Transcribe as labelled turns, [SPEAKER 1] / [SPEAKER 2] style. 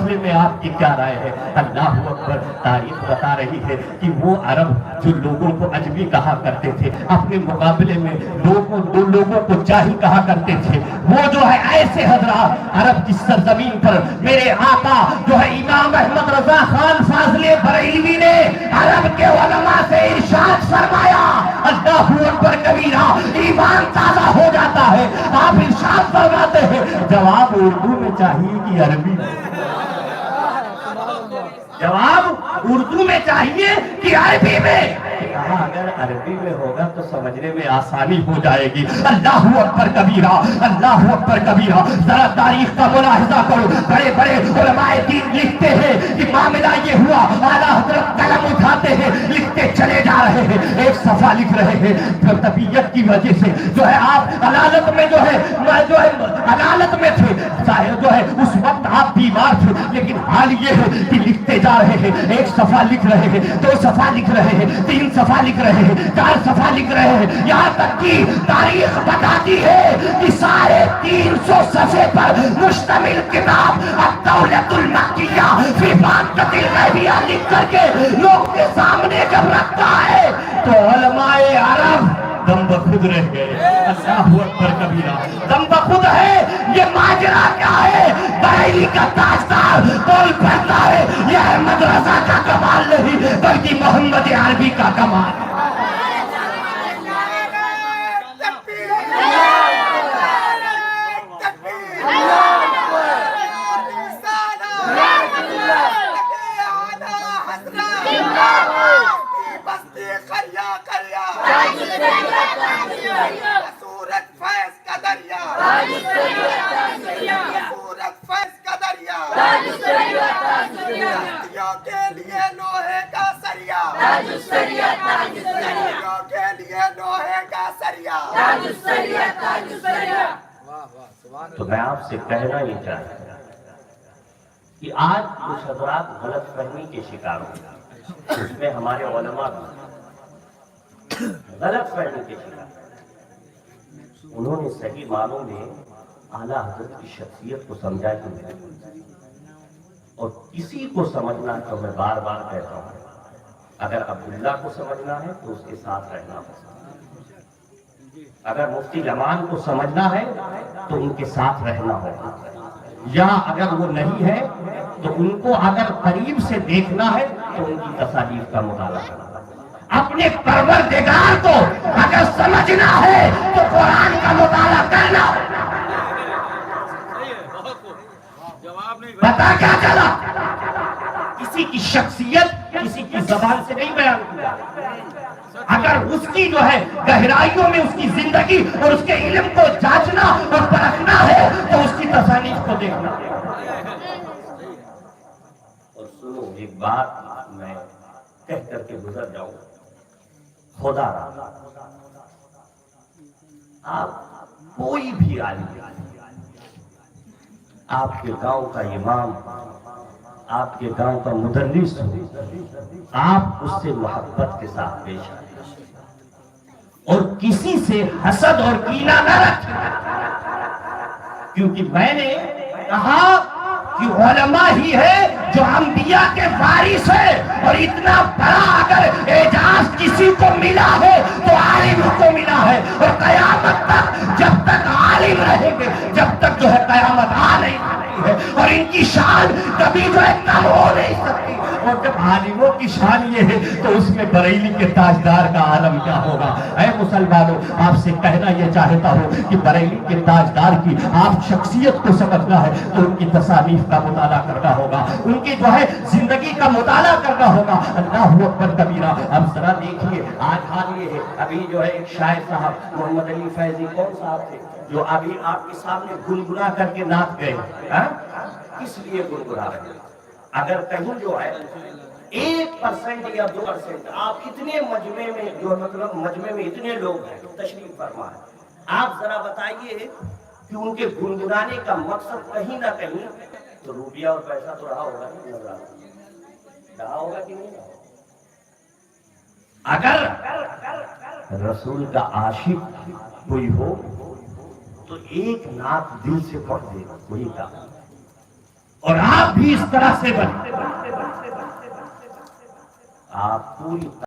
[SPEAKER 1] مسئلے میں آپ کی کیا رائے ہے؟ اللہ اکبر. تاریخ بتا رہی ہے کہ وہ عرب جو لوگوں کو عجمی کہا کرتے تھے، اپنے مقابلے میں لوگوں کو جاہل کہا کرتے تھے، وہ جو ہے ایسے حضرات عرب کی سرزمین پر میرے آقا جو ہے امام احمد رضا خان فاضل بریلوی نے عرب کے علماء سے ارشاد فرمایا، اللہ اکبر کبیرہ، ایمان تازہ ہو جاتا ہے. آپ ارشاد فرماتے ہیں جواب اردو میں چاہیے کہ عربی میں؟ جواب اردو میں چاہیے کہ عربی میں؟ کہا اگر عربی میں ہوگا تو سمجھنے میں آسانی ہو جائے گی. اللہ اکبر کبیرہ، اللہ اکبر کبیرہ. ذرا تاریخ کا ملاحظہ کرو، بڑے بڑے علماء دین لکھتے ہیں کہ معاملہ یہ ہوا، اعلیٰ حضرت قلم اٹھاتے ہیں، لکھتے چلے جا رہے ہیں، ایک صفحہ لکھ رہے ہیں. طبیعت کی وجہ سے جو ہے آپ عدالت میں جو ہے عدالت میں تھے، جو ہے اس وقت آپ بیمار تھے، لیکن حال یہ ہے کہ لکھتے جا رہے ہیں. ایک صفحہ لکھ رہے ہیں، 2 صفحہ لکھ رہے ہیں، 3 صفحہ لکھ رہے ہیں، 4 صفحہ لکھ رہے ہیں، یہاں تک کہ تاریخ بتاتی ہے کہ 350 صفحے پر مشتمل کتاب الدولۃ المکیہ فی مادۃ الغیبیہ لکھ کر کے لوگ کے سامنے جب رکھتا ہے تو علماء عرب دم بخود رہ گئے. اللہ اکبر کبیرہ. دم بخود ہے. یہ ماجرا کیا ہے؟ بریلی کا تاجدار بول پڑتا ہے یہ احمد رضا کا کمال نہیں بلکہ محمد عربی کا کمال. تو میں آپ سے کہنا یہ چاہتا ہوں کہ آج کچھ حضرات غلط فہمی کے شکار ہو، اس میں ہمارے علماء بھی غلط فہمی کے شکار. انہوں نے صحیح معنوں میں اعلیٰ حضرت کی شخصیت کو سمجھا کہ نہیں، اور کسی کو سمجھنا تو میں بار بار کہتا ہوں اگر عبداللہ کو سمجھنا ہے تو اس کے ساتھ رہنا ہوگا، اگر مفتی جمان کو سمجھنا ہے تو ان کے ساتھ رہنا ہوگا، یا اگر وہ نہیں ہے تو ان کو اگر قریب سے دیکھنا ہے تو ان کی تصانیف کا مطالعہ کرنا ہوگا. اپنے پروردگار کو اگر سمجھنا ہے تو قرآن کا مطالعہ کرنا ہوگا. پتا کیا چلا؟ کسی کی شخصیت کسی کی زبان سے نہیں بیان کیا. اگر اس کی جو ہے گہرائیوں میں اس کی زندگی اور اس کے علم کو جانچنا اور پرکھنا ہے تو اس کی تصانیف کو دیکھنا. اور سنو ایک بات میں کہہ کر کے گزر جاؤں، خدا را آپ کوئی بھی عالم، آپ کے گاؤں کا امام، آپ کے گاؤں کا مدرس ہو، آپ اس سے محبت کے ساتھ پیش آئیں اور کسی سے حسد اور کینہ نہ رکھیں. کیونکہ میں نے کہا کہ علماء ہی ہے جو انبیاء کے وارث ہے، اور اتنا بڑا اگر اعزاز کسی کو ملا ہے تو عالم کو ملا ہے. اور قیامت تک جب تک عالم رہیں گے، جب تک جو ہے قیامت آ نہیں سکتی ہے، اور ان کی شان کبھی جو ہے کم ہو نہیں سکتی. اور جب عالموں کی شان یہ ہے تو اس میں بریلی کے تاجدار کا عالم کیا ہوگا. اے مسلمانوں، آپ سے کہنا یہ چاہتا ہوں کہ بریلی کے تاجدار کی آپ شخصیت کو سمجھنا ہے تو ان کی تصانیف کا مطالعہ کرنا ہوگا، ان کی جو ہے زندگی کا مطالعہ کرنا ہوگا. اللہ اکبر کبیرہ. اب ذرا دیکھیے آج حال یہ ہے، ابھی جو ہے ایک شاعر صاحب محمد علی فیضی کون صاحب تھے جو ابھی آپ کے سامنے گنگنا کر کے نعت گئے. کس لیے گنگنا رہے؟ اگر کہیں جو ہے 1% یا 2% آپ اتنے مجمع میں جو مطلب مجمع میں اتنے لوگ ہیں تشریف فرما ہے، آپ ذرا بتائیے کہ ان کے گنگنانے کا مقصد کہیں نہ کہیں تو روپیہ اور پیسہ تو رہا ہوگا، رہا ہوگا کہ نہیں؟ اگر رسول کا عاشق کوئی ہو تو ایک نعت دل سے پڑھ دے، وہی کہا. اور آپ بھی اس طرح سے بنے. آپ پوری